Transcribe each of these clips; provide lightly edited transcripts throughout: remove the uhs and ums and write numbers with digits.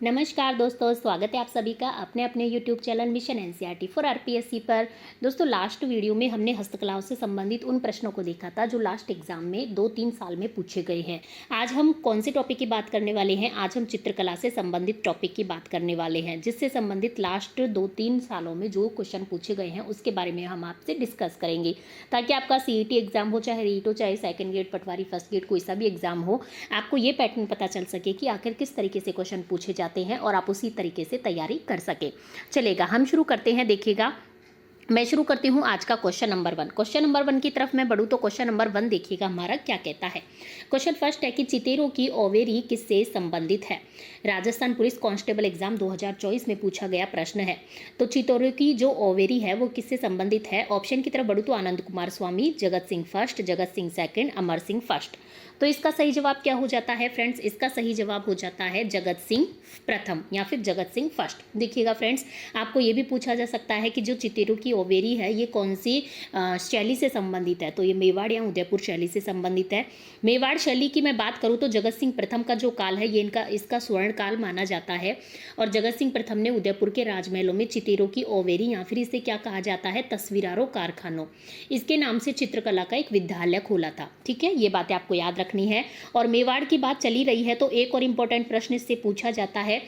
नमस्कार दोस्तों, स्वागत है आप सभी का अपने अपने YouTube channel mission NCERT for RPSC पर। दोस्तों, लास्ट वीडियो में हमने हस्तकलाओं से संबंधित उन प्रश्नों को देखा था जो लास्ट एग्जाम में 2-3 साल में पूछे गए हैं। आज हम कौन से टॉपिक की बात करने वाले हैं? आज हम चित्रकला से संबंधित टॉपिक की बात करने वाले हैं, जिससे संबंधित लास्ट 2-3 सालों में जो क्वेश्चन पूछे गए हैं उसके बारे में हम आपसे डिस्कस करेंगे, ताकि आपका सीईटी एग्जाम हो, चाहे रीट हो, चाहे सेकेंड गेट, पटवारी, फर्स्ट गेट, कोई सा भी एग्जाम हो, आपको ये पैटर्न पता चल सके कि आखिर किस तरीके से क्वेश्चन पूछे जाते हैं और आप उसी तरीके से तैयारी कर सके। चलेगा, हम शुरू करते हैं। देखिएगा, मैं शुरू करती हूँ आज का क्वेश्चन नंबर 1। क्वेश्चन नंबर 1 की तरफ मैं बढ़ूँ तो क्वेश्चन नंबर 1 देखिएगा हमारा क्या कहता है। क्वेश्चन फर्स्ट है कि चितेरों की ओवेरी किससे संबंधित है? राजस्थान पुलिस कांस्टेबल एग्जाम 2024 में पूछा गया प्रश्न है। तो चितेरों की जो ओवेरी है वो किससे संबंधित है? ऑप्शन की तरफ बढ़ूँ तो आनंद कुमार स्वामी, Jagat Singh first, Jagat Singh second, Amar Singh first. तो इसका सही जवाब क्या हो जाता है फ्रेंड्स? इसका सही जवाब हो जाता है जगत सिंह प्रथम या फिर जगत सिंह फर्स्ट। देखिएगा फ्रेंड्स, आपको ये भी पूछा जा सकता है कि जो चितेरों की ओवेरी है ये कौन सी शैली से संबंधित है? तो ये मेवाड़ या उदयपुर शैली से संबंधित है। मेवाड़ शैली की मैं बात करूँ तो जगत सिंह प्रथम का जो काल है ये इसका स्वर्ण काल माना जाता है। और जगत सिंह प्रथम ने उदयपुर के राजमहलों में चितेरों की ओवेरी या फिर इसे क्या कहा जाता है, तस्वीरारों कारखानों, इसके नाम से चित्रकला का एक विद्यालय खोला था। ठीक है, ये बातें आपको याद रखनी है। और मेवाड़ की बात चली रही है तो एक और इम्पोर्टेंट प्रश्न इससे पूछा जाता है।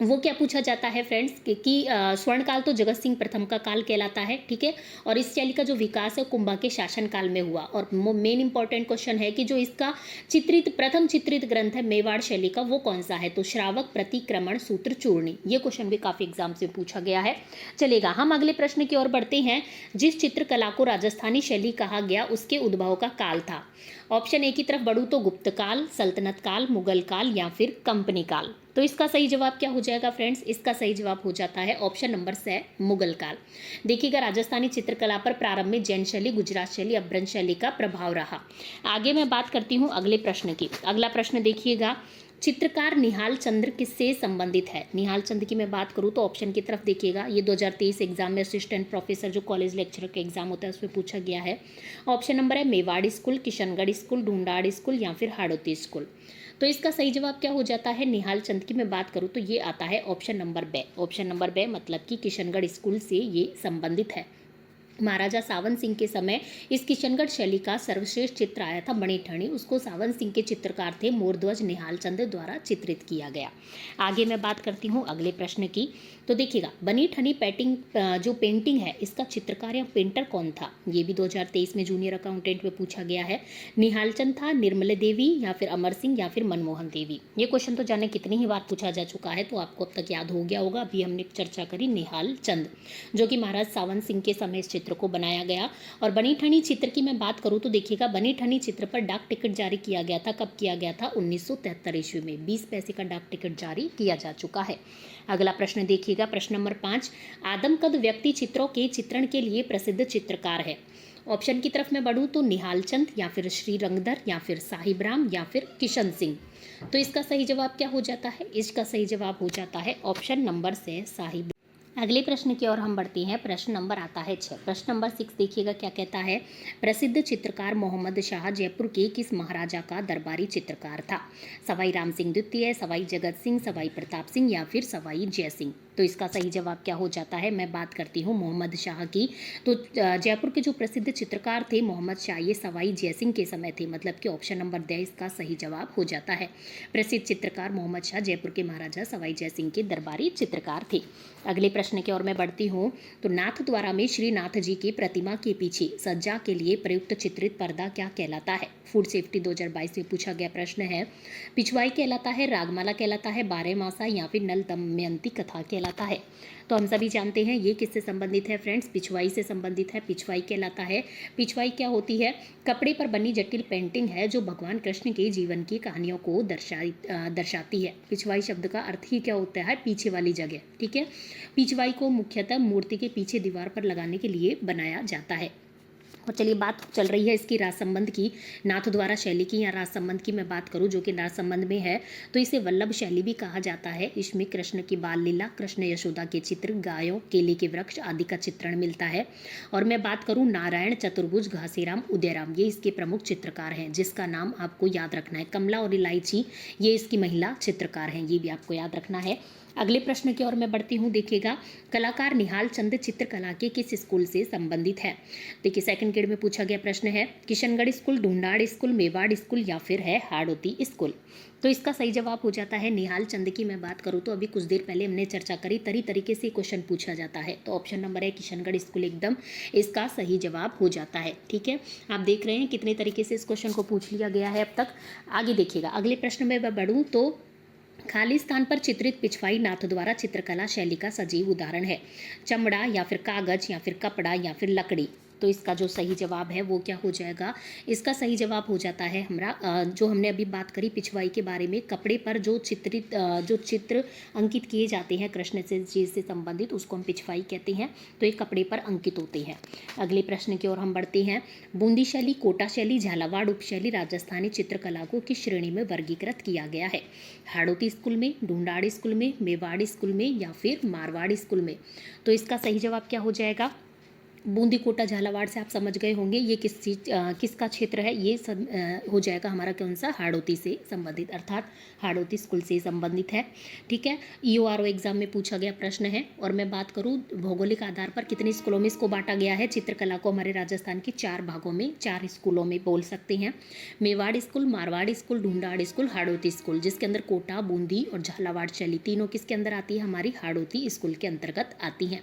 वो क्या पूछा जाता है फ्रेंड्स कि स्वर्णकाल तो जगत सिंह प्रथम का काल कहलाता है। ठीक है, और इस शैली का जो विकास है कुंभा के शासनकाल में हुआ। और मेन इंपॉर्टेंट क्वेश्चन है कि जो इसका प्रथम चित्रित ग्रंथ है मेवाड़ शैली का, वो कौन सा है? तो श्रावक प्रतिक्रमण सूत्र चूर्णी। ये क्वेश्चन भी काफी एग्जाम से पूछा गया है। चलेगा, हम अगले प्रश्न की ओर बढ़ते हैं। जिस चित्रकला को राजस्थानी शैली कहा गया उसके उद्भव का काल था? ऑप्शन ए की तरफ बढ़ूँ तो गुप्त काल, सल्तनत काल, मुगल काल या फिर कंपनी काल। तो इसका सही जवाब क्या हो जाएगा फ्रेंड्स? इसका सही जवाब हो जाता है ऑप्शन नंबर से मुगल काल। देखिएगा, राजस्थानी चित्रकला पर प्रारंभ में जैन शैली, गुजरात शैली, अभ्रंश शैली का प्रभाव रहा। आगे मैं बात करती हूँ अगले प्रश्न की। अगला प्रश्न देखिएगा, चित्रकार निहाल चंद्र किससे संबंधित है? निहाल चंद्र की मैं बात करूँ तो ऑप्शन की तरफ देखिएगा, ये 2023 एग्जाम में असिस्टेंट प्रोफेसर जो कॉलेज लेक्चरर का एग्जाम होता है उसमें पूछा गया है। ऑप्शन नंबर है Mewar school, Kishangarh school, Dhundhar school या फिर हाड़ौती स्कूल। तो इसका सही जवाब क्या हो जाता है? निहाल चंद की मैं बात करूँ तो ये आता है ऑप्शन नंबर बे। ऑप्शन नंबर बे मतलब कि किशनगढ़ स्कूल से ये संबंधित है। महाराजा सावन सिंह के समय इस किशनगढ़ शैली का सर्वश्रेष्ठ चित्र आया था बनीठनी, उसको सावन सिंह के चित्रकार थे मोरध्वज निहाल चंद द्वारा चित्रित किया गया। आगे मैं बात करती हूँ अगले प्रश्न की। तो देखिएगा, बनीठनी जो पेंटिंग है इसका चित्रकार या पेंटर कौन था? ये भी 2023 में जूनियर अकाउंटेंट में पूछा गया है। निहाल चंद था, निर्मला देवी या फिर अमर सिंह या फिर मनमोहन देवी। ये क्वेश्चन तो जाने कितनी ही बार पूछा जा चुका है, तो आपको अब तक याद हो गया होगा। अभी हमने चर्चा करी निहाल चंद, जो कि महाराज सावन सिंह के समय इस चित्र को बनाया गया। और बनीठनी चित्र की मैं बात करूं तो देखिएगा, बनीठनी चित्र पर डाक टिकट जारी किया गया था। कब किया गया था? 1973 ईस्वी में 20 पैसे का डाक टिकट जारी किया जा चुका है। अगला प्रश्न देखिएगा, प्रश्न नंबर 5। आदमकद व्यक्ति चित्रों के चित्रण के लिए प्रसिद्ध चित्रकार है। ऑप्शन की तरफ मैं बढ़ूं तो निहाल चंद या फिर श्री रंगधर या फिर साहिब राम या फिर किशन सिंह। तो इसका सही जवाब क्या हो जाता है? इसका सही जवाब हो जाता है ऑप्शन नंबर से साहिब। अगले प्रश्न की ओर हम बढ़ते हैं। प्रश्न नंबर आता है 6। प्रश्न नंबर 6 देखिएगा क्या कहता है। प्रसिद्ध चित्रकार मोहम्मद शाह जयपुर के किस महाराजा का दरबारी चित्रकार था? सवाई राम सिंह द्वितीय, सवाई जगत सिंह, सवाई प्रताप सिंह या फिर सवाई जय सिंह। तो इसका सही जवाब क्या हो जाता है? मैं बात करती हूँ मोहम्मद शाह की। तो जयपुर के जो प्रसिद्ध चित्रकार थे मोहम्मद शाह, ये सवाई जय सिंह के समय थे, मतलब कि ऑप्शन नंबर द इसका सही जवाब हो जाता है। प्रसिद्ध चित्रकार मोहम्मद शाह जयपुर के महाराजा सवाई जय सिंह के दरबारी चित्रकार थे। अगले प्रश्न की ओर मैं बढ़ती हूँ। तो नाथ द्वारा में श्रीनाथ जी की प्रतिमा के पीछे सज्जा के लिए प्रयुक्त चित्रित पर्दा क्या कहलाता है? फूड सेफ्टी 2022 में पूछा गया प्रश्न है। पिछवाई कहलाता है, रागमाला कहलाता है, बारहमासा या फिर नल दमयंती कथा कहलाता है। तो हम सभी जानते हैं ये किससे संबंधित है फ्रेंड्स? पिछवाई से संबंधित है। पिछवाई कहलाता है। पिछवाई क्या होती है? कपड़े पर बनी जटिल पेंटिंग है जो भगवान कृष्ण के जीवन की कहानियों को दर्शाती है। पिछवाई शब्द का अर्थ ही क्या होता है? पीछे वाली जगह। ठीक है, पिछवाई को मुख्यतः मूर्ति के पीछे दीवार पर लगाने के लिए बनाया जाता है। और चलिए बात चल रही है इसकी राज संबंध की, नाथद्वारा शैली की या राज संबंध की मैं बात करूं जो कि राज संबंध में है तो इसे वल्लभ शैली भी कहा जाता है। इसमें कृष्ण की बाल लीला, कृष्ण यशोदा के चित्र, गायों, केले के वृक्ष आदि का चित्रण मिलता है। और मैं बात करूं नारायण, चतुर्भुज, घासीराम, उदयराम, ये इसके प्रमुख चित्रकार हैं जिसका नाम आपको याद रखना है। कमला और इलायची ये इसकी महिला चित्रकार हैं, ये भी आपको याद रखना है। अगले प्रश्न की ओर मैं बढ़ती हूँ। देखिएगा, कलाकार निहाल चंद चित्रकला के किस स्कूल से संबंधित है। देखिए सेकंड ग्रेड में पूछा गया प्रश्न है Kishangarh school, Dhundhar school, Mewar school या फिर है हाड़ौती स्कूल। तो इसका सही जवाब हो जाता है निहाल चंद की मैं बात करूँ तो अभी कुछ देर पहले हमने चर्चा करी, तरीके से क्वेश्चन पूछा जाता है। तो ऑप्शन नंबर है किशनगढ़ स्कूल एकदम इसका सही जवाब हो जाता है। ठीक है, आप देख रहे हैं कितने तरीके से इस क्वेश्चन को पूछ लिया गया है अब तक। आगे देखिएगा, अगले प्रश्न में मैं बढ़ूँ तो खाली स्थान पर चित्रित पिछवाई नाथद्वारा चित्रकला शैली का सजीव उदाहरण है। चमड़ा या फिर कागज या फिर कपड़ा या फिर लकड़ी। तो इसका जो सही जवाब है वो क्या हो जाएगा, इसका सही जवाब हो जाता है हमारा जो हमने अभी बात करी पिछवाई के बारे में, कपड़े पर जो चित्र अंकित किए जाते हैं कृष्ण से जी से संबंधित उसको हम पिछवाई कहते हैं। तो ये कपड़े पर अंकित होते हैं। अगले प्रश्न की ओर हम बढ़ते हैं। बूंदी शैली, कोटा शैली, झालावाड़ उपशैली राजस्थानी चित्रकला को किस श्रेणी में वर्गीकृत किया गया है। हाड़ौती स्कूल में, ढूंढाड़ स्कूल में, मेवाड़ स्कूल में या फिर मारवाड़ स्कूल में। तो इसका सही जवाब क्या हो जाएगा, बूंदी, कोटा, झालावाड़ से आप समझ गए होंगे ये किसका क्षेत्र है। ये हो जाएगा हमारा कौन सा, हाड़ौती से संबंधित, अर्थात हाड़ौती स्कूल से संबंधित है। ठीक है, ईओआरओ एग्जाम में पूछा गया प्रश्न है। और मैं बात करूँ भौगोलिक आधार पर कितने स्कूलों में इसको बांटा गया है। चित्रकला को हमारे राजस्थान के 4 भागों में, 4 स्कूलों में बोल सकते हैं। Mewar school, Marwar school, Dhundhar school, Hadoti school, जिसके अंदर कोटा, बूंदी और झालावाड़ शैली तीनों किसके अंदर आती है, हमारी हाड़ौती स्कूल के अंतर्गत आती हैं।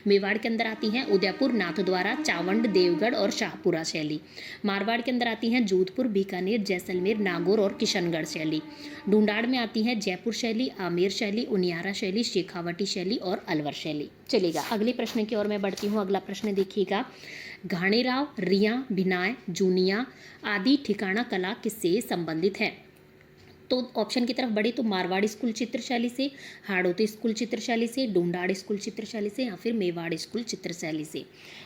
मेवाड़ के अंदर आती हैं उदयपुर, नाथद्वारा, चावंड, देवगढ़ और शाहपुरा शैली। मारवाड़ के अंदर आती हैं जोधपुर, बीकानेर, जैसलमेर, नागौर और किशनगढ़ शैली। ढूंढाड़ में आती है जयपुर शैली, आमेर शैली, उनियारा शैली, शेखावटी शैली और अलवर शैली। चलेगा, अगले प्रश्न की ओर मैं बढ़ती हूँ। अगला प्रश्न देखिएगा, घाणेराव, रिया, भिनाय, जूनिया आदि ठिकाना कला किससे संबंधित है। तो ऑप्शन की तरफ बढ़े तो मारवाड़ स्कूल चित्रशैली से, हाड़ौती स्कूल चित्रशैली से, ढूंढाड़ स्कूल चित्रशैली से या फिर मेवाड़ स्कूल चित्रशैली से।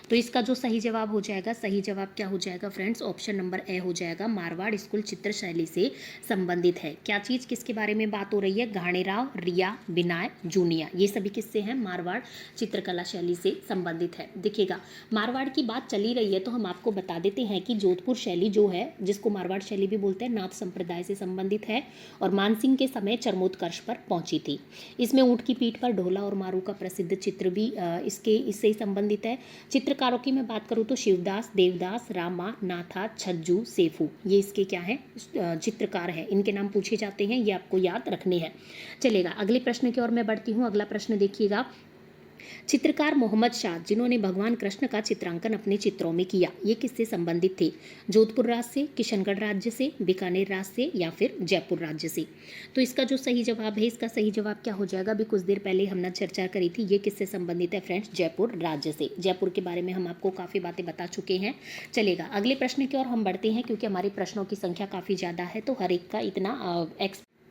तो इसका जो सही जवाब हो जाएगा, सही जवाब क्या हो जाएगा फ्रेंड्स, ऑप्शन नंबर ए हो जाएगा, मारवाड़ स्कूल चित्रशैली से संबंधित है। क्या चीज़ किसके बारे में बात हो रही है, घाणेराव, रिया, बिनाय, जूनिया, ये सभी किससे हैं, मारवाड़ चित्रकला शैली से संबंधित है। देखिएगा, मारवाड़ की बात चली रही है तो हम आपको बता देते हैं कि जोधपुर शैली जो है, जिसको मारवाड़ शैली भी बोलते हैं, नाथ संप्रदाय से संबंधित है और मानसिंह के समय चरमोत्कर्ष पर पहुंची थी। इसमें ऊंट की पीठ पर ढोला और मारू का प्रसिद्ध चित्र भी इससे ही संबंधित है। चित्रकारों की मैं बात करूं तो शिवदास, देवदास, रामा, नाथा, छज्जू, सेफू, ये इसके क्या है, चित्रकार है। इनके नाम पूछे जाते हैं, ये आपको याद रखने हैं। चलेगा, अगले प्रश्न की ओर मैं बढ़ती हूँ। अगला प्रश्न देखिएगा, चित्रकार मोहम्मद शाह जिन्होंने भगवान कृष्ण का चित्रांकन अपने चित्रों में किया, ये किससे संबंधित थे, जोधपुर राज्य से, किशनगढ़ राज्य से, बीकानेर राज्य से या फिर जयपुर राज्य से। तो इसका जो सही जवाब है, इसका सही जवाब क्या हो जाएगा, अभी कुछ देर पहले हमने चर्चा करी थी, ये किससे संबंधित है फ्रेंड्स, जयपुर राज्य से। जयपुर के बारे में हम आपको काफ़ी बातें बता चुके हैं। चलेगा, अगले प्रश्न की ओर हम बढ़ते हैं क्योंकि हमारे प्रश्नों की संख्या काफ़ी ज़्यादा है तो हर एक का इतना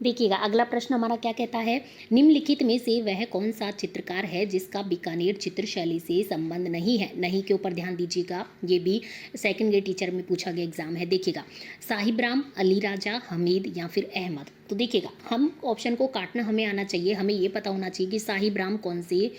देखिएगा, अगला प्रश्न हमारा क्या कहता है, निम्नलिखित में से वह कौन सा चित्रकार है जिसका बीकानेर चित्रशैली से संबंध नहीं है। नहीं के ऊपर ध्यान दीजिएगा, ये भी सेकंड ग्रेड टीचर में पूछा गया एग्जाम है। देखिएगा, साहिब राम, अली राजा, हमीद या फिर अहमद। तो देखिएगा, हम ऑप्शन को काटना हमें आना चाहिए, हमें ये पता होना चाहिए कि साहिब राम कौन से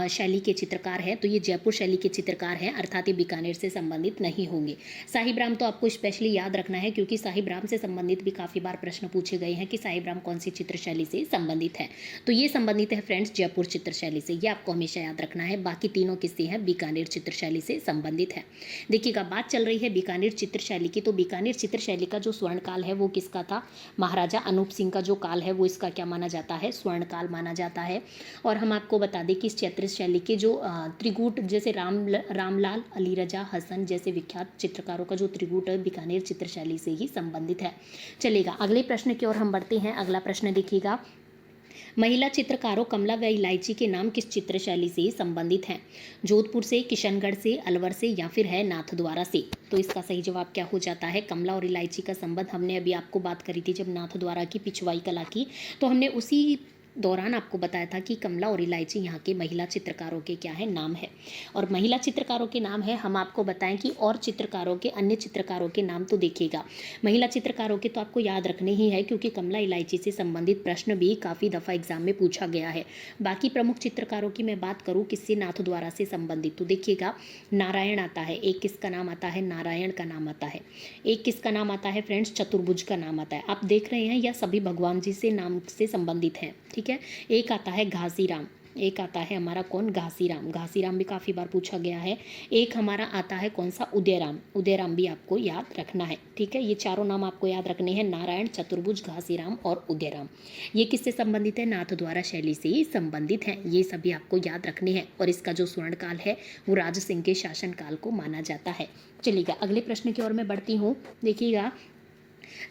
शैली के चित्रकार है। तो ये जयपुर शैली के चित्रकार हैं, अर्थात ये बीकानेर से संबंधित नहीं होंगे। साहिब राम तो आपको स्पेशली याद रखना है क्योंकि साहिब राम से संबंधित भी काफ़ी बार प्रश्न पूछे गए हैं कि साहिब राम कौन सी चित्रशैली से संबंधित है। तो ये संबंधित है फ्रेंड्स जयपुर चित्रशैली से, ये आपको हमेशा याद रखना है। बाकी तीनों किससे हैं, बीकानेर चित्रशैली से संबंधित है। देखिएगा, बात चल रही है बीकानेर चित्रशैली की, तो बीकानेर चित्रशैली का जो स्वर्ण काल है वो किसका था, महाराजा अनूप सिंह का जो काल है वो इसका क्या माना जाता है, स्वर्ण काल माना जाता है। और हम आपको बता दें कि इस चित्रशैली के जो त्रिगुट जैसे रामलाल, अली रजा, हसन जैसे विख्यात चित्रकारों का जो त्रिगुट है बीकानेर चित्रशैली से ही संबंधित है। चलेगा, अगले प्रश्न की ओर हम बढ़ते हैं। अगला प्रश्न देखिएगा, महिला चित्रकारों कमला व इलायची के नाम किस चित्रशैली से संबंधित हैं, जोधपुर से, किशनगढ़ से, अलवर से या फिर है नाथद्वारा से। तो इसका सही जवाब क्या हो जाता है, कमला और इलायची का संबंध हमने अभी आपको बात करी थी जब नाथद्वारा की पिछवाई कला की, तो हमने उसी दौरान आपको बताया था कि कमला और इलायची यहाँ के महिला चित्रकारों के क्या है नाम है। और महिला चित्रकारों के नाम है, हम आपको बताएं कि और चित्रकारों के, अन्य चित्रकारों के नाम तो देखिएगा। महिला चित्रकारों के तो आपको याद रखने ही है, क्योंकि कमला इलायची से संबंधित प्रश्न भी काफ़ी दफ़ा एग्जाम में पूछा गया है। बाकी प्रमुख चित्रकारों की मैं बात करूँ किससे, नाथद्वारा से संबंधित, तो देखिएगा नारायण आता है, एक किसका नाम आता है, नारायण का नाम आता है। एक किसका नाम आता है फ्रेंड्स, चतुर्भुज का नाम आता है। आप देख रहे हैं यह सभी भगवान जी से नाम से संबंधित हैं, ठीक है। एक आता है घासीराम, एक आता है हमारा कौन, घासीराम, घासीराम भी काफ़ी बार पूछा गया है। एक हमारा आता है कौन सा, उदयराम, उदयराम भी आपको याद रखना है, ठीक है। ये चारों नाम आपको याद रखने हैं, नारायण, चतुर्भुज, घासीराम और उदयराम। ये किससे संबंधित है, नाथद्वारा शैली से ही संबंधित हैं। ये सभी आपको याद रखने हैं। और इसका जो स्वर्णकाल है वो राज सिंह के शासनकाल को माना जाता है। चलिएगा अगले प्रश्न की ओर मैं बढ़ती हूँ। देखिएगा,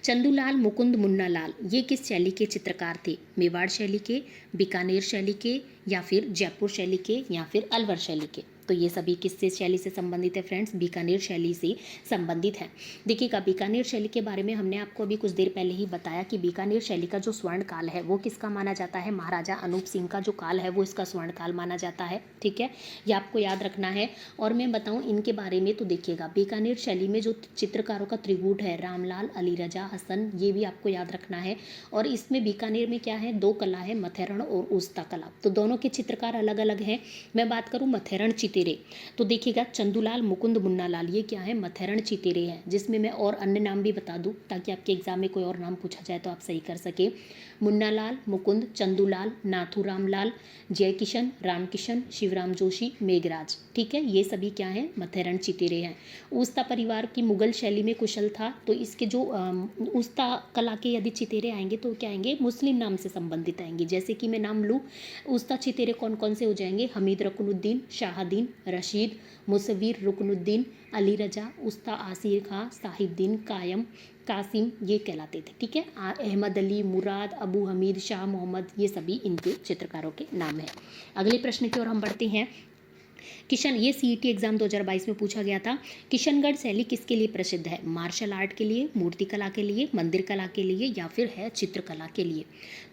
चंदूलाल मुकुंद मुन्नालाल ये किस शैली के चित्रकार थे, मेवाड़ शैली के, बीकानेर शैली के, या फिर जयपुर शैली के, या फिर अलवर शैली के। तो ये सभी किससे शैली से संबंधित है फ्रेंड्स, बीकानेर शैली से संबंधित है। देखिएगा बीकानेर शैली के बारे में हमने आपको अभी कुछ देर पहले ही बताया कि बीकानेर शैली का जो स्वर्ण काल है वो किसका माना जाता है, महाराजा अनूप सिंह का जो काल है वो इसका स्वर्ण काल माना जाता है, ठीक है। ये आपको याद रखना है। और मैं बताऊं इनके बारे में, तो देखिएगा बीकानेर शैली में जो चित्रकारों का त्रिगुट है, रामलाल, अली रजा, हसन, ये भी आपको याद रखना है। और इसमें बीकानेर में क्या है, दो कला है, मथेरण और उस्ता कला, तो दोनों के चित्रकार अलग अलग हैं। मैं बात करूं मथेरण चितेरे, तो देखिएगा चंदूलाल मुकुंद मुन्नालाल ये क्या है, मथेरण चितेरे हैं, जिसमें मैं और अन्य नाम भी बता दूं ताकि आपके एग्जाम में कोई और नाम पूछा जाए तो आप सही कर सके। मुन्नालाल, मुकुंद, चंदूलाल, नाथूराम लाल, जयकिशन, रामकिशन, शिवराम जोशी, मेघराज, ठीक है। ये सभी क्या हैं, मथेरण चितेरे हैं। उस्ता परिवार की मुगल शैली में कुशल था, तो इसके जो उस्ता कला के यदि चितेरे आएंगे तो क्या आएंगे, मुस्लिम नाम से संबंधित आएंगे। जैसे कि मैं नाम लूँ, उस्ता चितेरे कौन कौन से हो जाएंगे, हमीद रुकनुद्दीन, शाहदीन, रशीद, मुसविर रुकनुद्दीन, अली रजा, उस्ता आसिर खां, साहिबद्दीन, कायम, कासिम, ये कहलाते थे, ठीक है। अहमद अली, मुराद, अबू हमीद, शाह मोहम्मद, ये सभी इनके चित्रकारों के नाम हैं। अगले प्रश्न की ओर हम बढ़ते हैं। किशन, ये सीईटी एग्जाम 2022 में पूछा गया था। किशनगढ़ शैली किसके लिए प्रसिद्ध है, मार्शल आर्ट के लिए, मूर्ति कला के लिए, मंदिर कला के लिए, या फिर है चित्रकला के लिए।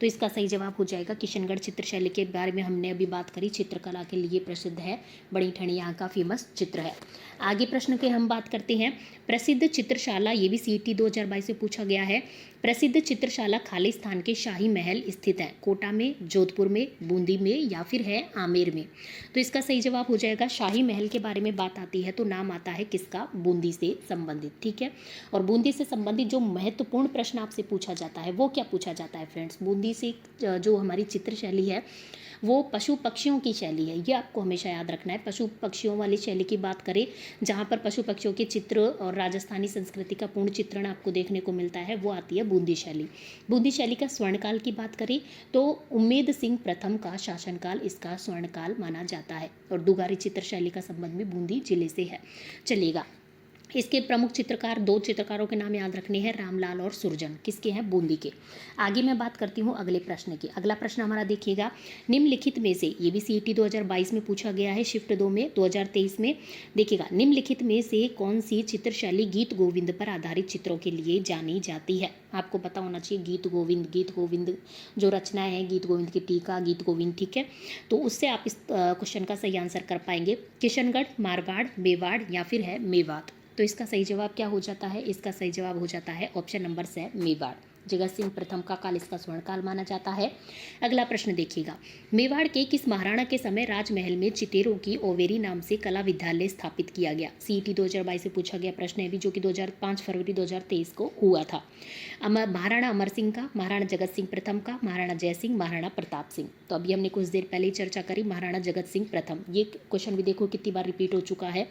तो इसका सही जवाब हो जाएगा किशनगढ़ चित्र शैली के बारे में हमने अभी बात करी, चित्रकला के लिए प्रसिद्ध है, बड़ी ठणी यहाँ का फेमस चित्र है। आगे प्रश्न के हम बात करते हैं। प्रसिद्ध चित्रशाला, ये भी सीईटी 2022 में पूछा गया है। प्रसिद्ध चित्रशाला खालिस्तान के शाही महल स्थित है, कोटा में, जोधपुर में, बूंदी में, या फिर है आमेर में। तो इसका सही जवाब हो जाएगा, शाही महल के बारे में बात आती है तो नाम आता है किसका, बूंदी से संबंधित, ठीक है। और बूंदी से संबंधित जो महत्वपूर्ण प्रश्न आपसे पूछा जाता है वो क्या पूछा जाता है फ्रेंड्स, बूंदी से जो हमारी चित्र शैली है वो पशु पक्षियों की शैली है, ये आपको हमेशा याद रखना है। पशु पक्षियों वाली शैली की बात करें, जहाँ पर पशु पक्षियों के चित्र और राजस्थानी संस्कृति का पूर्ण चित्रण आपको देखने को मिलता है, वो आती है बूंदी शैली। बूंदी शैली का स्वर्णकाल की बात करें तो उम्मेद सिंह प्रथम का शासनकाल इसका स्वर्णकाल माना जाता है। और दुगारी चित्र शैली का संबंध में बूंदी जिले से है। चलिएगा, इसके प्रमुख चित्रकार, दो चित्रकारों के नाम याद रखने हैं, रामलाल और सुरजन, किसके हैं, बूंदी के। आगे मैं बात करती हूँ अगले प्रश्न की। अगला प्रश्न हमारा देखिएगा, निम्नलिखित में से, ये भी सीईटी 2022 में पूछा गया है, शिफ्ट 2 में 2023 में। देखिएगा, निम्नलिखित में से कौन सी चित्रशैली गीत गोविंद पर आधारित चित्रों के लिए जानी जाती है। आपको पता होना चाहिए गीत गोविंद जो रचनाएं हैं, गीत गोविंद की टीका, गीत गोविंद, ठीक है। तो उससे आप इस क्वेश्चन का सही आंसर कर पाएंगे, किशनगढ़, मारवाड़, मेवाड़, या फिर है मेवात। तो इसका सही जवाब क्या हो जाता है, इसका सही जवाब हो जाता है ऑप्शन नंबर से मेवाड़। जगत सिंह प्रथम का काल इसका स्वर्णकाल माना जाता है। अगला प्रश्न देखिएगा, मेवाड़ के किस महाराणा के समय राजमहल में चितेरों की ओवेरी नाम से कला विद्यालय स्थापित किया गया। सीईटी 2022 से पूछा गया प्रश्न है भी, जो कि 5 फरवरी 2023 को हुआ था। महाराणा अमर सिंह का, महाराणा जगत सिंह प्रथम का, महाराणा जय सिंह, महाराणा प्रताप सिंह। तो अभी हमने कुछ देर पहले ही चर्चा करी महाराणा जगत सिंह प्रथम। ये क्वेश्चन भी देखो कितनी बार रिपीट हो चुका है,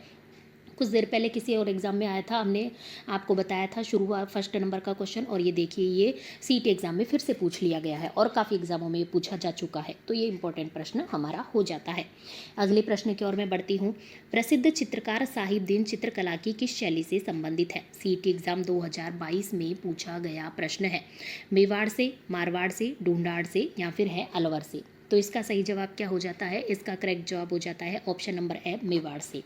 कुछ देर पहले किसी और एग्जाम में आया था, हमने आपको बताया था शुरुआत फर्स्ट नंबर का क्वेश्चन, और ये देखिए ये सीईटी एग्जाम में फिर से पूछ लिया गया है और काफ़ी एग्जामों में ये पूछा जा चुका है, तो ये इंपॉर्टेंट प्रश्न हमारा हो जाता है। अगले प्रश्न की ओर मैं बढ़ती हूँ। प्रसिद्ध चित्रकार साहिबद्दीन चित्रकला की किस शैली से संबंधित है। सीईटी एग्जाम 2022 में पूछा गया प्रश्न है, मेवाड़ से, मारवाड़ से, ढूंढाड़ से, या फिर है अलवर से। तो इसका सही जवाब क्या हो जाता है? इसका करेक्ट जवाब हो जाता है ऑप्शन नंबर ए, मेवाड़ से।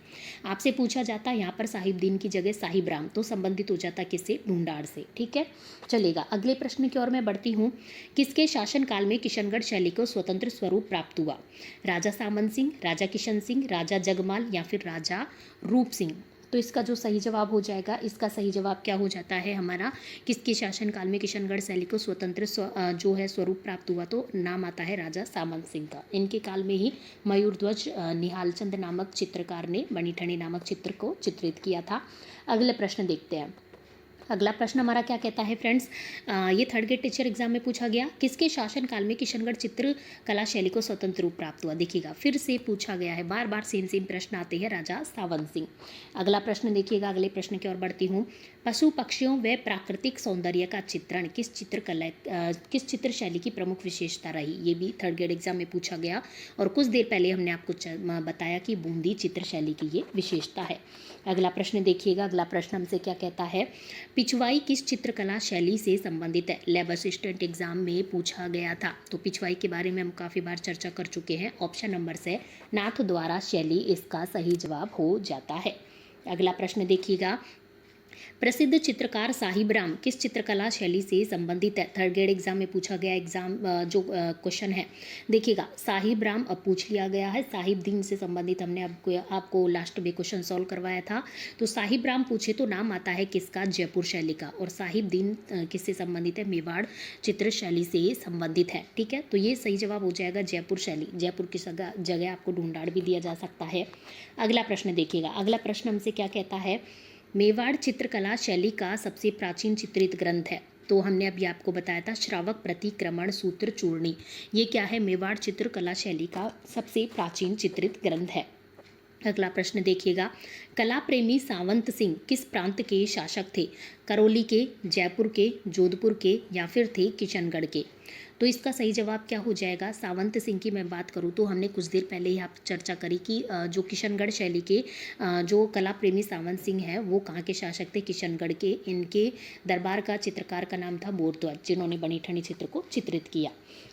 आपसे पूछा जाता है यहाँ पर साहिबदीन की जगह साहिब राम, तो संबंधित हो जाता किससे? ढूंढाड़ से। ठीक है, चलेगा। अगले प्रश्न की ओर मैं बढ़ती हूँ। किसके शासनकाल में किशनगढ़ शैली को स्वतंत्र स्वरूप प्राप्त हुआ? राजा सामंत सिंह, राजा किशन सिंह, राजा जगमाल या फिर राजा रूप सिंह? तो इसका जो सही जवाब हो जाएगा, इसका सही जवाब क्या हो जाता है हमारा? किसके शासनकाल में किशनगढ़ शैली को स्वतंत्र जो है स्वरूप प्राप्त हुआ? तो नाम आता है राजा सामंत सिंह का। इनके काल में ही मयूरध्वज निहालचंद नामक चित्रकार ने बनीठनी नामक चित्र को चित्रित किया था। अगले प्रश्न देखते हैं। अगला प्रश्न हमारा क्या कहता है फ्रेंड्स? ये थर्ड ग्रेड टीचर एग्जाम में पूछा गया। किसके शासनकाल में किशनगढ़ चित्र कला शैली को स्वतंत्र रूप प्राप्त हुआ? देखिएगा, फिर से पूछा गया है, बार बार सेम प्रश्न आते हैं। राजा सावंत सिंह। अगला प्रश्न देखिएगा, अगले प्रश्न की ओर बढ़ती हूँ। पशु पक्षियों व प्राकृतिक सौंदर्य का चित्रण किस किस चित्र शैली की प्रमुख विशेषता रही? ये भी थर्ड ग्रेड एग्जाम में पूछा गया और कुछ देर पहले हमने आपको बताया कि बूंदी चित्र शैली की ये विशेषता है। अगला प्रश्न देखिएगा, अगला प्रश्न हमसे क्या कहता है? पिछवाई किस चित्रकला शैली से संबंधित है? लैब असिस्टेंट एग्जाम में पूछा गया था। तो पिछवाई के बारे में हम काफ़ी बार चर्चा कर चुके हैं। ऑप्शन नंबर से नाथ द्वारा शैली इसका सही जवाब हो जाता है। अगला प्रश्न देखिएगा। प्रसिद्ध चित्रकार साहिब राम किस चित्रकला शैली से संबंधित है? थर्ड ग्रेड एग्जाम में पूछा गया जो क्वेश्चन है। देखिएगा, साहिब राम अब पूछ लिया गया है। साहिब दीन से संबंधित हमने आपको लास्ट में क्वेश्चन सॉल्व करवाया था। तो साहिब राम पूछे तो नाम आता है किसका? जयपुर शैली का। और साहिब दीन किससे संबंधित है? मेवाड़ चित्र शैली से संबंधित है। ठीक है, तो ये सही जवाब हो जाएगा जयपुर शैली। जयपुर की जगह आपको ढूंढाड़ भी दिया जा सकता है। अगला प्रश्न देखिएगा, अगला प्रश्न हमसे क्या कहता है? मेवाड़ चित्रकला शैली का सबसे प्राचीन चित्रित ग्रंथ है। तो हमने अभी आपको बताया था श्रावक प्रतिक्रमण सूत्र चूर्णी। ये क्या है? मेवाड़ चित्रकला शैली का सबसे प्राचीन चित्रित ग्रंथ है। अगला प्रश्न देखिएगा। कला प्रेमी सावंत सिंह किस प्रांत के शासक थे? करौली के, जयपुर के, जोधपुर के या फिर थे किशनगढ़ के? तो इसका सही जवाब क्या हो जाएगा? सावंत सिंह की मैं बात करूँ तो हमने कुछ देर पहले ही आप चर्चा करी कि जो किशनगढ़ शैली के जो कला प्रेमी सावंत सिंह हैं वो कहाँ के शासक थे? किशनगढ़ के। इनके दरबार का चित्रकार का नाम था बोरध्वज, जिन्होंने बनीठनी चित्र को चित्रित किया।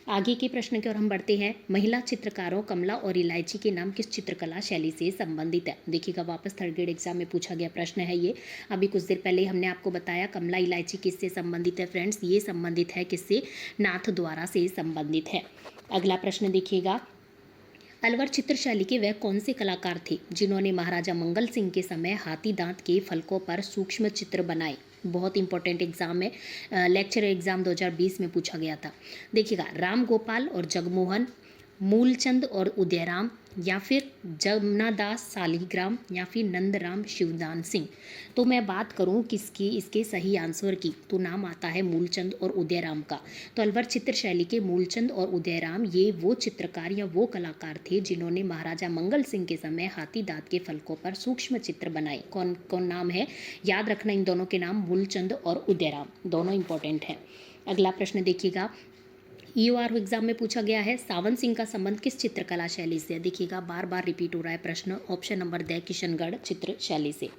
आगे के प्रश्न की ओर हम बढ़ते हैं। महिला चित्रकारों कमला और इलायची के नाम किस चित्रकला शैली से संबंधित है? देखिएगा, वापस थर्ड ग्रेड एग्जाम में पूछा गया प्रश्न है ये। अभी कुछ देर पहले हमने आपको बताया कमला इलायची किससे संबंधित है फ्रेंड्स? ये संबंधित है किससे? नाथ द्वारा से संबंधित है। अगला प्रश्न देखिएगा। अलवर चित्र शैली के वह कौन से कलाकार थे जिन्होंने महाराजा मंगल सिंह के समय हाथी दांत के फलकों पर सूक्ष्म चित्र बनाए? बहुत इंपॉर्टेंट एग्जाम है, लेक्चर एग्जाम 2020 में पूछा गया था। देखिएगा, राम गोपाल और जगमोहन, मूलचंद और उदयराम या फिर जमुनादास सालिग्राम या फिर नंदराम शिवदान सिंह? तो मैं बात करूं किसकी, इसके सही आंसर की, तो नाम आता है मूलचंद और उदयराम का। तो अलवर चित्र शैली के मूलचंद और उदयराम ये वो चित्रकार या वो कलाकार थे जिन्होंने महाराजा मंगल सिंह के समय हाथी दांत के फलकों पर सूक्ष्म चित्र बनाए। कौन कौन नाम है? याद रखना इन दोनों के नाम, मूलचंद और उदयराम, दोनों इंपॉर्टेंट हैं। अगला प्रश्न देखिएगा। ईओआर एग्जाम में पूछा गया है सावंत सिंह का संबंध किस चित्रकला शैली से? देखिएगा, बार बार रिपीट हो रहा है प्रश्न। ऑप्शन नंबर द किशनगढ़ चित्र शैली से।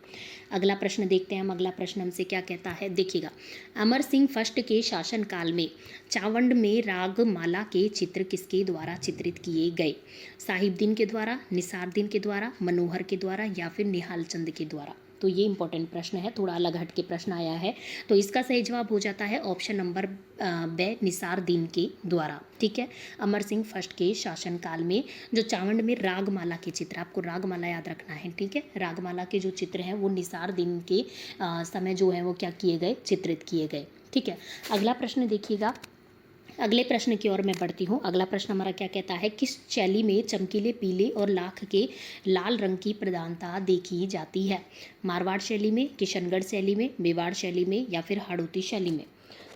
अगला प्रश्न देखते हैं हम। अगला प्रश्न हमसे क्या कहता है? देखिएगा, अमर सिंह फर्स्ट के शासनकाल में चावंड में रागमाला के चित्र किसके द्वारा चित्रित किए गए? साहिबदीन के द्वारा, निसारदीन के द्वारा, मनोहर के द्वारा या फिर निहाल चंद के द्वारा? तो ये इंपॉर्टेंट प्रश्न है, थोड़ा अलग हट के प्रश्न आया है। तो इसका सही जवाब हो जाता है ऑप्शन नंबर ब निसारदीन के द्वारा। ठीक है, अमर सिंह फर्स्ट के शासनकाल में जो चावंड में रागमाला के चित्र, आपको रागमाला याद रखना है। ठीक है, रागमाला के जो चित्र हैं वो निसारदीन के समय जो है वो क्या किए गए? चित्रित किए गए। ठीक है, अगला प्रश्न देखिएगा। अगले प्रश्न की ओर मैं बढ़ती हूँ। अगला प्रश्न हमारा क्या कहता है? किस शैली में चमकीले पीले और लाख के लाल रंग की प्रधानता देखी जाती है? मारवाड़ शैली में, किशनगढ़ शैली में, मेवाड़ शैली में या फिर हाड़ौती शैली में?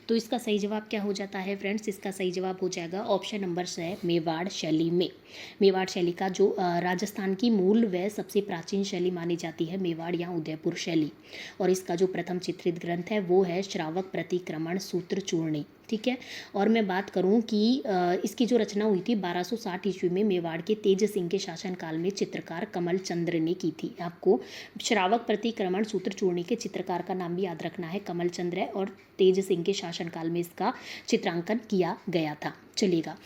तो इसका सही जवाब क्या हो जाता है फ्रेंड्स? इसका सही जवाब हो जाएगा ऑप्शन नंबर से मेवाड़ शैली में। मेवाड़ शैली का जो राजस्थान की मूल व सबसे प्राचीन शैली मानी जाती है मेवाड़ या उदयपुर शैली। और इसका जो प्रथम चित्रित ग्रंथ है वो है श्रावक प्रतिक्रमण सूत्र चूर्णी। ठीक है, और मैं बात करूं कि इसकी जो रचना हुई थी 1260 ईस्वी में मेवाड़ के तेज सिंह के शासनकाल में चित्रकार कमल चंद्र ने की थी। आपको श्रावक प्रतिक्रमण सूत्र चूर्णी के चित्रकार का नाम भी याद रखना है, कमल चंद्र है, और तेज सिंह के शासनकाल में इसका चित्रांकन किया गया था। चलिएगा,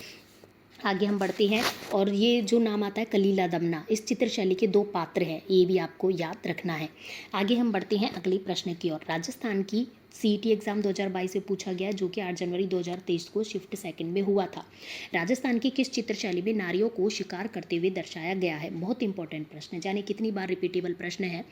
आगे हम बढ़ते हैं और ये जो नाम आता है कलीला दमना, इस चित्र शैली के 2 पात्र हैं, ये भी आपको याद रखना है। आगे हम बढ़ते हैं अगले प्रश्न की ओर। राजस्थान की सीईटी एग्जाम 2022 में पूछा गया, जो कि 8 जनवरी 2023 को शिफ्ट सेकंड में हुआ था। राजस्थान की किस चित्र शैली में नारियों को शिकार करते हुए दर्शाया गया है? बहुत इंपॉर्टेंट प्रश्न है, जाने कितनी बार रिपीटेबल प्रश्न है।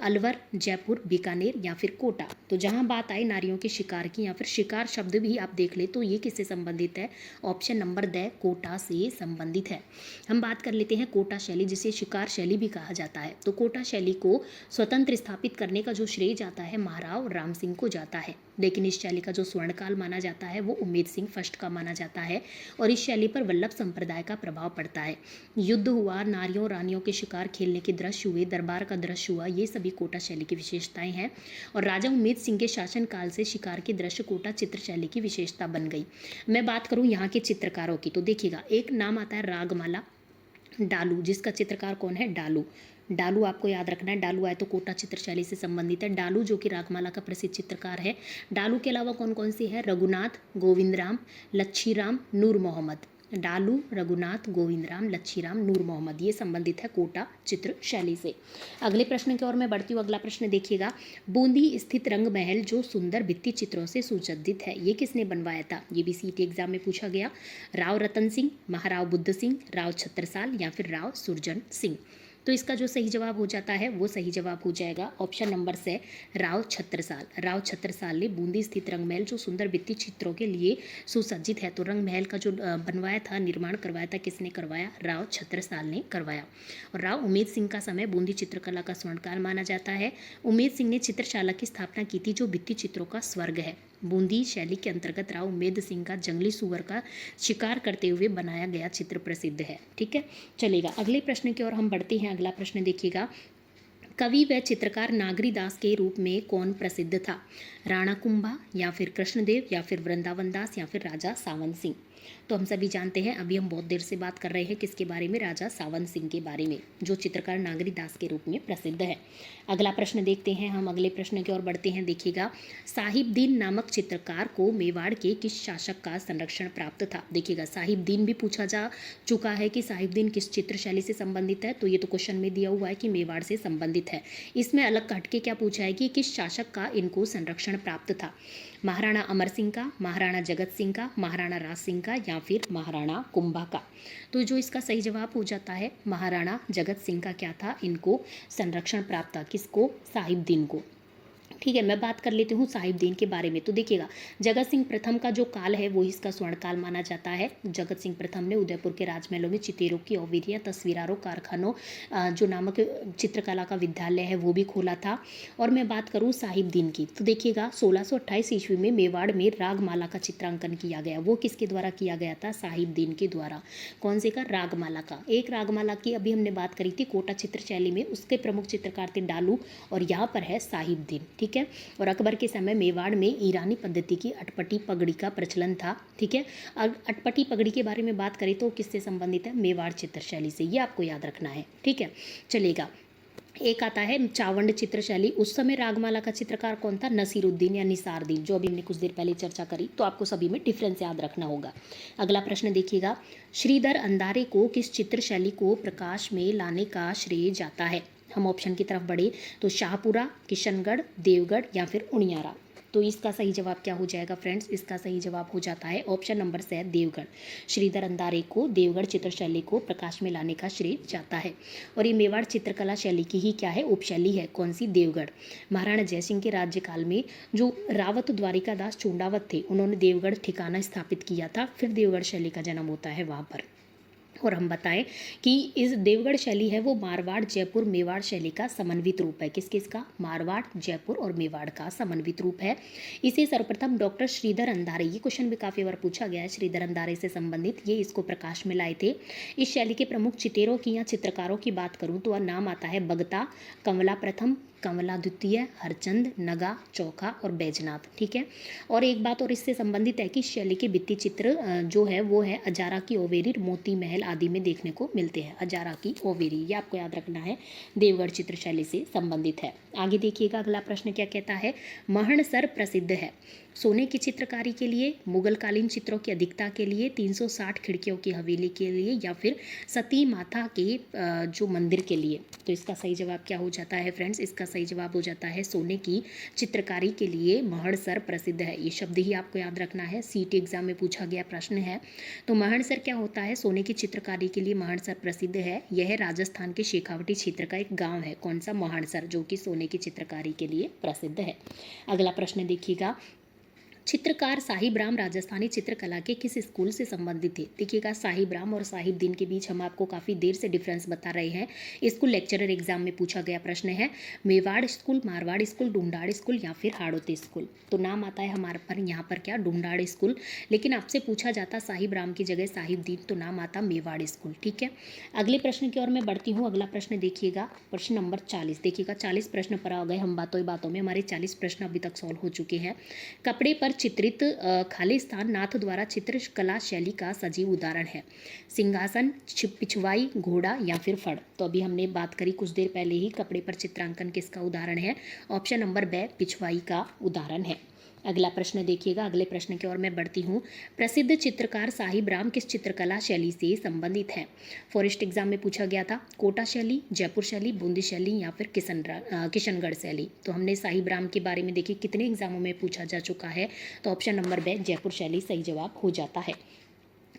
अलवर, जयपुर, बीकानेर या फिर कोटा। तो जहां बात आई नारियों के शिकार की या फिर शिकार शब्द भी आप देख ले तो ये किससे संबंधित है? ऑप्शन नंबर द कोटा से संबंधित है। हम बात कर लेते हैं कोटा शैली, जिसे शिकार शैली भी कहा जाता है। तो कोटा शैली को स्वतंत्र स्थापित करने का जो श्रेय जाता है महाराव राम सिंह को जाता है, लेकिन इस शैली का जो स्वर्णकाल माना जाता है वो उम्मेद सिंह फर्स्ट का माना जाता है और इस शैली पर वल्लभ संप्रदाय का प्रभाव पड़ता है। युद्ध हुआ, नारियों रानियों के शिकार खेलने के दृश्य हुए, दरबार का दृश्य हुआ, ये सभी कोटा शैली की विशेषताएं हैं। और राजा उम्मेद सिंह के शासनकाल से शिकार के दृश्य कोटा चित्र शैली की विशेषता बन गई। मैं बात करूं यहाँ के चित्रकारों की तो देखिएगा, एक नाम आता है रागमाला डालू, जिसका चित्रकार कौन है? डालू। डालू आपको याद रखना है, डालू आए तो कोटा चित्रशैली से संबंधित है। डालू जो कि रागमाला का प्रसिद्ध चित्रकार है। डालू के अलावा कौन कौन सी है? रघुनाथ, गोविंदराम, लच्छीराम, नूर मोहम्मद। डालू, रघुनाथ, गोविंदराम, लच्छीराम, नूर मोहम्मद, ये संबंधित है कोटा चित्र शैली से। अगले प्रश्न की ओर मैं बढ़ती हूँ। अगला प्रश्न देखिएगा, बूंदी स्थित रंग महल जो सुंदर भित्ति चित्रों से सुसज्जित है, ये किसने बनवाया था? ये भी सीटी एग्जाम में पूछा गया। राव रतन सिंह, महाराव बुद्ध सिंह, राव छत्रसाल या फिर राव सुरजन सिंह। तो इसका जो सही जवाब हो जाता है वो सही जवाब हो जाएगा ऑप्शन नंबर से राव छत्रसाल। राव छत्रसाल ने बूंदी स्थित रंग महल जो सुंदर भित्ति चित्रों के लिए सुसज्जित है, तो रंग महल का जो बनवाया था, निर्माण करवाया था, किसने करवाया? राव छत्रसाल ने करवाया। और राव उम्मेद सिंह का समय बूंदी चित्रकला का स्वर्णकाल माना जाता है। उम्मेद सिंह ने चित्रशाला की स्थापना की थी, जो भित्ति चित्रों का स्वर्ग है। बूंदी शैली के अंतर्गत राव उम्मेद सिंह का जंगली सुअर का शिकार करते हुए बनाया गया चित्र प्रसिद्ध है। ठीक है, चलेगा। अगले प्रश्न की ओर हम बढ़ते हैं। अगला प्रश्न देखिएगा, कवि व चित्रकार नागरी दास के रूप में कौन प्रसिद्ध था? राणा कुंभा या फिर कृष्णदेव या फिर वृंदावन दास या फिर राजा सावन सिंह। तो हम सभी जानते हैं, अभी हम बहुत देर से बात कर रहे हैं किसके बारे में? राजा सावन सिंह के बारे में, जो चित्रकार नागरी दास के रूप में प्रसिद्ध है। अगला प्रश्न देखते हैं हम। अगले प्रश्न की ओर बढ़ते हैं। देखिएगा, साहिबदीन नामक चित्रकार को मेवाड़ के किस शासक का संरक्षण प्राप्त था? देखिएगा, साहिबदीन भी पूछा जा चुका है कि साहिबदीन किस चित्र शैली से संबंधित है, तो ये तो क्वेश्चन में दिया हुआ है कि मेवाड़ से संबंधित है। इसमें अलग हटके क्या पूछा है कि किस शासक का इनको संरक्षण प्राप्त था? महाराणा अमर सिंह का, महाराणा जगत सिंह का, महाराणा राज सिंह का या फिर महाराणा कुंभा का। तो जो इसका सही जवाब हो जाता है महाराणा जगत सिंह का क्या था? इनको संरक्षण प्राप्त था। किसको? साहिबदीन को। ठीक है, मैं बात कर लेती हूँ साहिबदीन के बारे में। तो देखिएगा, जगत सिंह प्रथम का जो काल है वो इसका स्वर्णकाल माना जाता है। जगत सिंह प्रथम ने उदयपुर के राजमहलों में चितेरों की औवीरिया, तस्वीरारों, कारखानों जो नामक चित्रकला का विद्यालय है वो भी खोला था। और मैं बात करूँ साहिबदीन की, तो देखिएगा 1628 ईस्वी में मेवाड़ में रागमाला का चित्रांकन किया गया। वो किसके द्वारा किया गया था? साहिबदीन के द्वारा। कौन से का? रागमाला का। एक रागमाला की अभी हमने बात करी थी कोटा चित्र शैली में, उसके प्रमुख चित्रकार थे डालू और यहाँ पर है साहिबदीन। ठीक है, और अकबर के समय मेवाड़ में ईरानी पद्धति की अटपटी पगड़ी का प्रचलन था। ठीक है, अटपटी पगड़ी के बारे में बात करें तो किससे संबंधित है? मेवाड़ चित्रशैली से, ये आपको याद रखना है। ठीक है, चलेगा। एक आता है चावंड चित्रशैली। उस समय रागमाला का चित्रकार कौन था? नसीरुद्दीन या निसारदीन, जो अभी हमने कुछ देर पहले चर्चा करी। तो आपको सभी में डिफरेंस याद रखना होगा। अगला प्रश्न देखिएगा, श्रीधर अंधारे को किस चित्रशैली को प्रकाश में लाने का श्रेय जाता है? हम ऑप्शन की तरफ बढ़े तो शाहपुरा, किशनगढ़, देवगढ़ या फिर उनियारा। तो इसका सही जवाब क्या हो जाएगा फ्रेंड्स? इसका सही जवाब हो जाता है ऑप्शन नंबर से देवगढ़। श्रीधर अंधारे को देवगढ़ चित्रशैली को प्रकाश में लाने का श्रेय जाता है। और ये मेवाड़ चित्रकला शैली की ही क्या है? उपशैली है। कौन सी? देवगढ़। महाराणा जयसिंह के राज्यकाल में जो रावत द्वारिकादास चूंडावत थे, उन्होंने देवगढ़ ठिकाना स्थापित किया था, फिर देवगढ़ शैली का जन्म होता है वहाँ पर। और हम बताएं कि इस देवगढ़ शैली है वो मारवाड़, जयपुर, मेवाड़ शैली का समन्वित रूप है। किस किस का? मारवाड़, जयपुर और मेवाड़ का समन्वित रूप है। इसे सर्वप्रथम डॉक्टर श्रीधर अंधारे, ये क्वेश्चन भी काफ़ी बार पूछा गया है, श्रीधर अंधारे से संबंधित, ये इसको प्रकाश में लाए थे। इस शैली के प्रमुख चितेरों की या चित्रकारों की बात करूँ तो नाम आता है बगता, कमला प्रथम, कमलाद्वितीय, हरचंद, नगा, चौखा और बैजनाथ। ठीक है, और एक बात और इससे संबंधित है कि शैली के भित्ति चित्र जो है वो है अजारा की ओवेरी, मोती महल आदि में देखने को मिलते हैं। अजारा की ओवेरी, ये आपको याद रखना है, देवगढ़ चित्र शैली से संबंधित है। आगे देखिएगा अगला प्रश्न क्या कहता है। महणसर प्रसिद्ध है सोने की चित्रकारी के लिए, मुगलकालीन चित्रों की अधिकता के लिए, 360 खिड़कियों की हवेली के लिए, या फिर सती माता के जो मंदिर के लिए। तो इसका सही जवाब क्या हो जाता है फ्रेंड्स, इसका सही जवाब हो जाता है सोने की चित्रकारी के लिए महणसर प्रसिद्ध है। ये शब्द ही आपको याद रखना है, सीटी एग्जाम में पूछा गया प्रश्न है। तो महणसर क्या होता है, सोने की चित्रकारी के लिए महणसर प्रसिद्ध है। यह राजस्थान के शेखावटी क्षेत्र का एक गाँव है। कौन सा, महणसर, जो कि सोने की चित्रकारी के लिए प्रसिद्ध है। अगला प्रश्न देखिएगा, चित्रकार साहिब राम राजस्थानी चित्रकला के किस स्कूल से संबंधित थे। देखिएगा, साहिब राम और साहिब दीन के बीच हम आपको काफ़ी देर से डिफरेंस बता रहे हैं। स्कूल लेक्चरर एग्जाम में पूछा गया प्रश्न है। Mewar school, Marwar school, Dhundhar school या फिर हाड़ौती स्कूल। तो नाम आता है हमारे पर यहाँ पर क्या, डूंडाड़ स्कूल, लेकिन आपसे पूछा जाता साहिब राम की जगह साहिब दीन, तो नाम आता मेवाड़ स्कूल। ठीक है, अगले प्रश्न की ओर मैं बढ़ती हूँ। अगला प्रश्न देखिएगा, प्रश्न नंबर 40। देखिएगा 40 प्रश्न पर आ गए हम बातों ही बातों में। हमारे 40 प्रश्न अभी तक सॉल्व हो चुके हैं। कपड़े पर चित्रित खालिस्तान नाथ द्वारा चित्रकला शैली का सजीव उदाहरण है। सिंहासन, पिछवाई, घोड़ा या फिर फड़। तो अभी हमने बात करी कुछ देर पहले ही, कपड़े पर चित्रांकन किसका उदाहरण है। ऑप्शन नंबर ब, पिछवाई का उदाहरण है। अगला प्रश्न देखिएगा, अगले प्रश्न की ओर मैं बढ़ती हूँ। प्रसिद्ध चित्रकार साहिब राम किस चित्रकला शैली से संबंधित है। फॉरेस्ट एग्जाम में पूछा गया था। कोटा शैली, जयपुर शैली, बूंदी शैली या फिर किशनगढ़ शैली। तो हमने साहिब राम के बारे में देखिए कितने एग्जामों में पूछा जा चुका है। तो ऑप्शन नंबर ब, जयपुर शैली सही जवाब हो जाता है।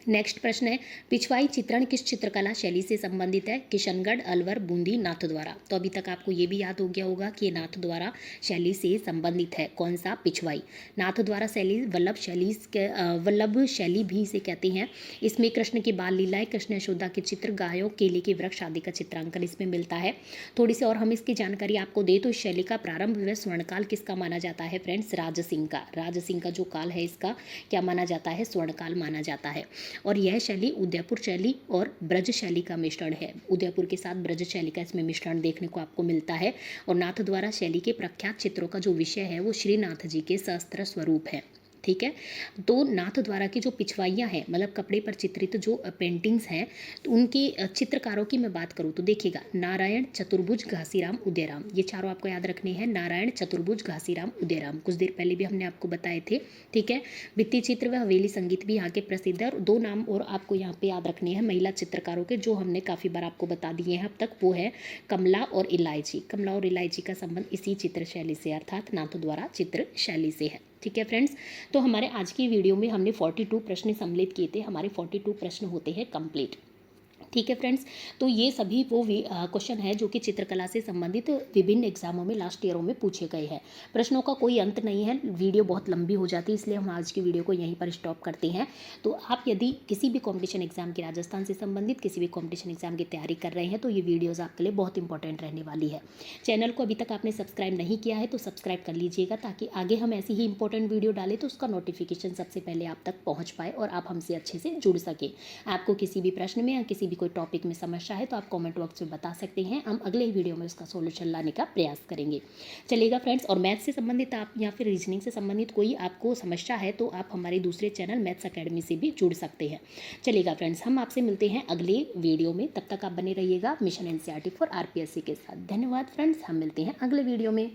नेक्स्ट प्रश्न है, पिछवाई चित्रण किस चित्रकला शैली से संबंधित है। किशनगढ़, अलवर, बूंदी, नाथद्वारा। तो अभी तक आपको ये भी याद हो गया होगा कि ये नाथद्वारा शैली से संबंधित है। कौन सा, पिछवाई। नाथद्वारा शैली वल्लभ शैली भी इसे कहते हैं। इसमें कृष्ण की बाल लीलाएं, कृष्ण यशोदा के चित्र, गायों, केले के वृक्ष आदि का चित्रांकन इसमें मिलता है। थोड़ी सी और हम इसकी जानकारी आपको दे तो इस शैली का प्रारंभ व स्वर्णकाल किसका माना जाता है फ्रेंड्स, राजसिंह का। राजसिंह का जो काल है इसका क्या माना जाता है, स्वर्णकाल माना जाता है। और यह शैली उदयपुर शैली और ब्रज शैली का मिश्रण है। उदयपुर के साथ ब्रज शैली का इसमें मिश्रण देखने को आपको मिलता है। और नाथद्वारा शैली के प्रख्यात चित्रों का जो विषय है वो श्रीनाथ जी के सहस्त्र स्वरूप है। ठीक है, तो नाथद्वारा की जो पिछवाइयाँ हैं, मतलब कपड़े पर चित्रित जो पेंटिंग्स हैं, तो उनके चित्रकारों की मैं बात करूँ तो देखिएगा, नारायण, चतुर्भुज, घासीराम, उदयराम, ये चारों आपको याद रखने हैं। नारायण, चतुर्भुज, घासीराम, उदयराम, कुछ देर पहले भी हमने आपको बताए थे। ठीक है, भित्ति चित्र व हवेली संगीत भी यहाँ के प्रसिद्ध है। और दो नाम और आपको यहाँ पे याद रखने हैं महिला चित्रकारों के, जो हमने काफ़ी बार आपको बता दिए हैं अब तक, वो है कमला और इलायची। कमला और इलायची का संबंध इसी चित्र शैली से अर्थात नाथद्वारा चित्र शैली से है। ठीक है फ्रेंड्स, तो हमारे आज की वीडियो में हमने 42 प्रश्न सम्मिलित किए थे। हमारे 42 प्रश्न होते हैं कंप्लीट। ठीक है फ्रेंड्स, तो ये सभी वो क्वेश्चन है जो कि चित्रकला से संबंधित विभिन्न एग्जामों में लास्ट ईयरों में पूछे गए हैं। प्रश्नों का कोई अंत नहीं है, वीडियो बहुत लंबी हो जाती है, इसलिए हम आज की वीडियो को यहीं पर स्टॉप करते हैं। तो आप यदि किसी भी कॉम्पिटिशन एग्जाम की, राजस्थान से संबंधित किसी भी कॉम्पिटिशन एग्जाम की तैयारी कर रहे हैं तो ये वीडियोज़ आपके लिए बहुत इंपॉर्टेंट रहने वाली है। चैनल को अभी तक आपने सब्सक्राइब नहीं किया है तो सब्सक्राइब कर लीजिएगा, ताकि आगे हम ऐसी ही इंपॉर्टेंट वीडियो डालें तो उसका नोटिफिकेशन सबसे पहले आप तक पहुँच पाए और आप हमसे अच्छे से जुड़ सके। आपको किसी भी प्रश्न में या किसी भी कोई टॉपिक में समस्या है तो आप कमेंट बॉक्स में बता सकते हैं। हम अगले वीडियो में उसका सॉल्यूशन लाने का प्रयास करेंगे। चलेगा फ्रेंड्स, और मैथ्स से संबंधित आप या फिर रीजनिंग से संबंधित कोई आपको समस्या है तो आप हमारे दूसरे चैनल मैथ्स अकेडमी से भी जुड़ सकते हैं। चलेगा फ्रेंड्स, हम आपसे मिलते हैं अगले वीडियो में, तब तक आप बने रहिएगा मिशन एनसीईआरटी फॉर आरपीएससी के साथ। धन्यवाद फ्रेंड्स, हम मिलते हैं अगले वीडियो में।